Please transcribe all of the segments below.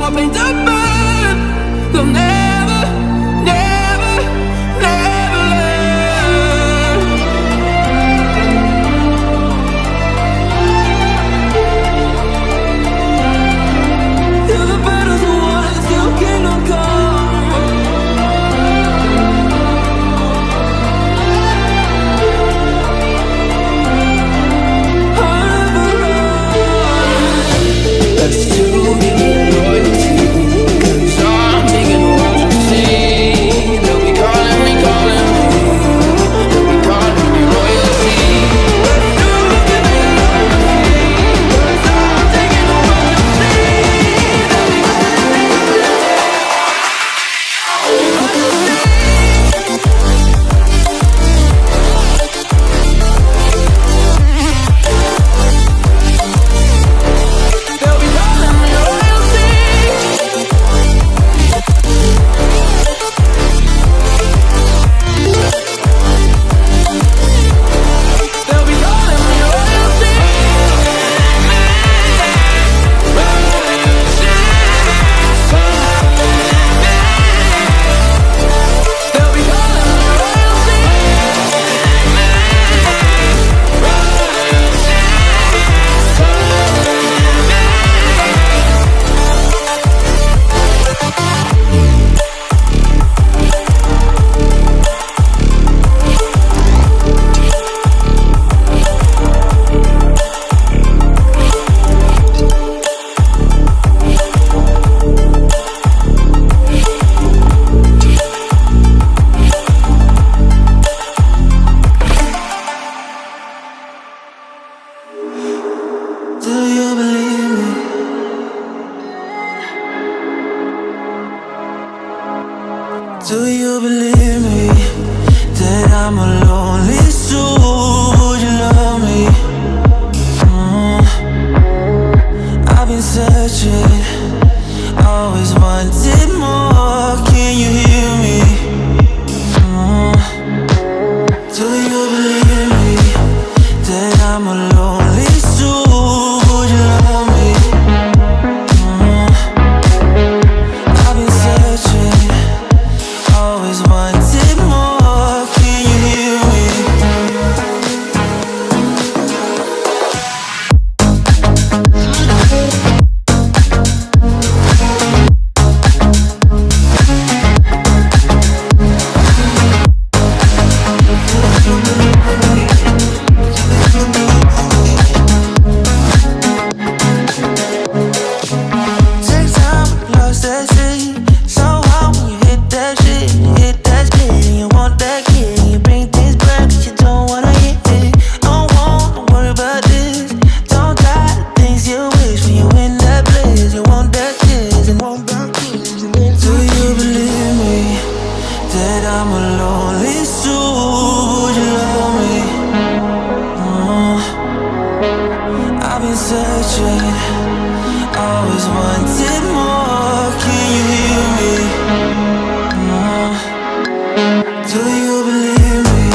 all paint to burn. They'll never, never, never learn. Till the battle's won and still kingdom come. Let's do royalty, 'cause I'm taking what you see. They'll be calling me, they'll be calling me royalty. Let's do royalty, 'cause I'm taking what you see. They'll be calling me. They'll be calling me royalty. They'll be calling me royalty. They'll be calling me Do you believe me? Do you believe me that I'm a lonely soul? Would you love me? I've been searching, always wanted more. Can you hear me? Do you believe me that I'm a lonely soul? Would you love me? I've been searching, always wanted more. Can you hear me? Take time, lost that shit. So hard when you hit that shit. Hit that split and you want that kid. You bring things back 'cause you don't wanna hit it. Don't worry about this. Don't die the things you wish when you in that place. You want that kiss and want that kiss. Do you believe me that I'm a lonely soul? Would you love me? I've been searching, always wanted more. Can you hear me? Do you believe me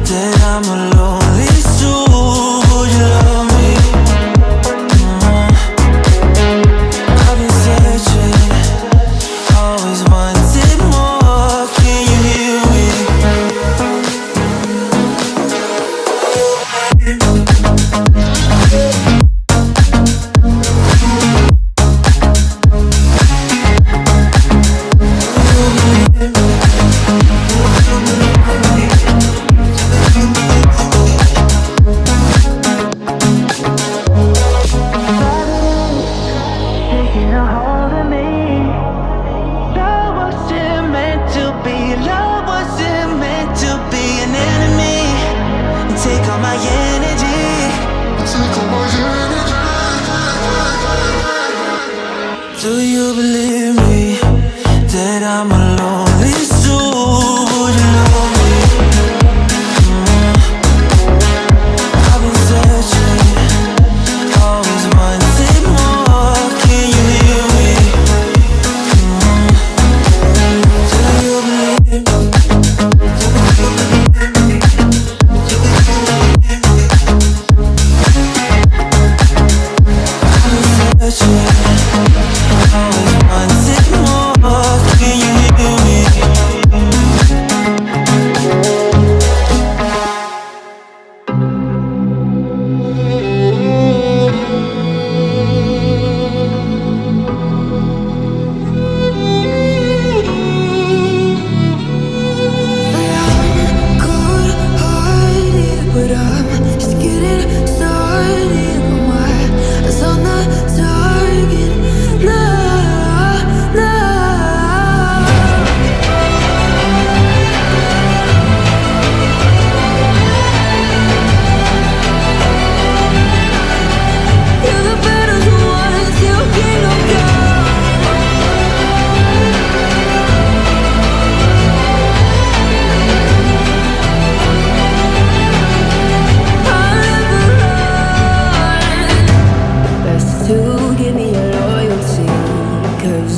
that I'm a lonely soul? Would you love me? I've been searching, always wanted more. Can you hear me? Taking a hold of me. Love wasn't meant to be. Love wasn't meant to be an enemy. You take all my energy. Do you believe me that I'm a lonely soul? Would you love me? I've been searching, always wanted more. Can you hear me? Do you believe me? I've been searching, always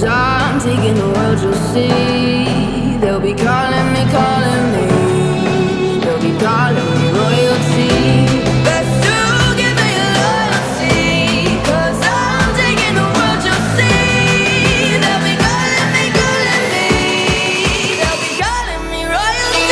I'm taking the world, you'll see. They'll be calling me, calling me. They'll be calling me royalty. Best to give me your loyalty, 'cause I'm taking the world, you'll see. They'll be calling me, calling me. They'll be calling me royalty.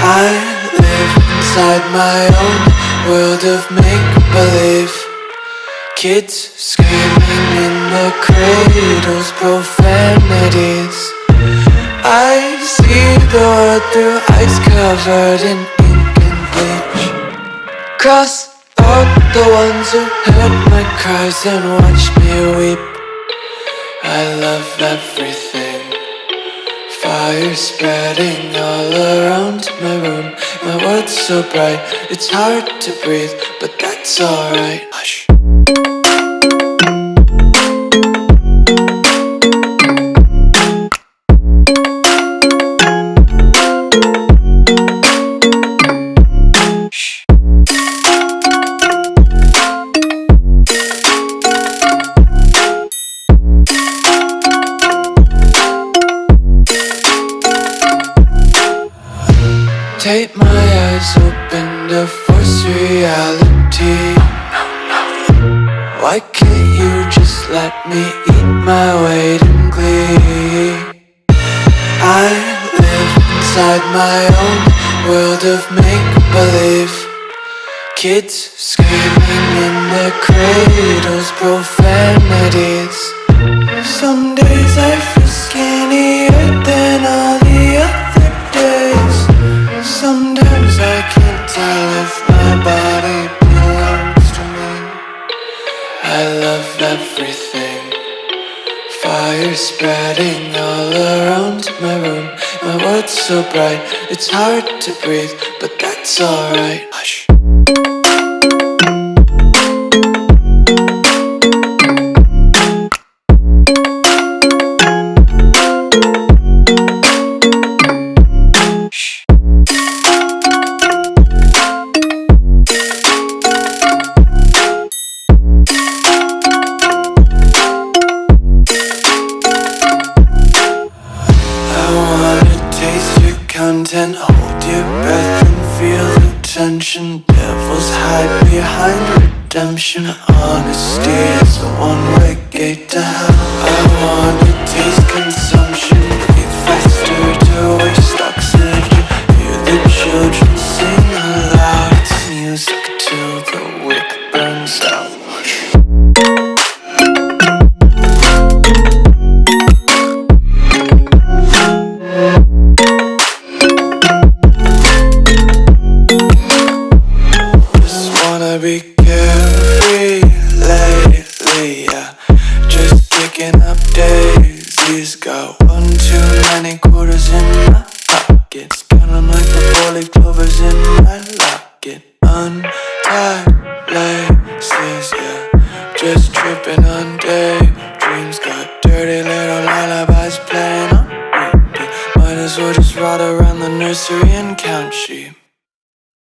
I live inside my own world of make-believe. Kids screaming in the cradles, profanities. I see the world through ice covered in ink and bleach. Cross out the ones who heard my cries and watched me weep. I love everything. Fire spreading all around my room. My world's so bright, it's hard to breathe, but that's alright. Hush. Tape my eyes open to force reality. Why can't you just let me eat my weight in glee? I live inside my own world of make-believe. Kids screaming in their cradles, profanities. Some days I feel skinnier than all the other days. Sometimes I can't tell if my body belongs to me. I love everything. Fire spreading all around my room. My world's so bright, it's hard to breathe, but that's alright. Hush. deep breath and feel the tension. Devils hide behind redemption. Honesty is a one-way gate to hell. I wanna taste consumption. Breathe faster to waste oxygen. Hear the children sing aloud. It's music till the wick burns out. Be carefree lately, yeah. Just kicking up daisies. Got one too many quarters in my pockets. Count 'em like the four-leaf clovers in my locket. Untied laces, yeah. Just tripping on daydreams. Got dirty little lullabies playing on repeat. Might as well just ride around the nursery and count sheep.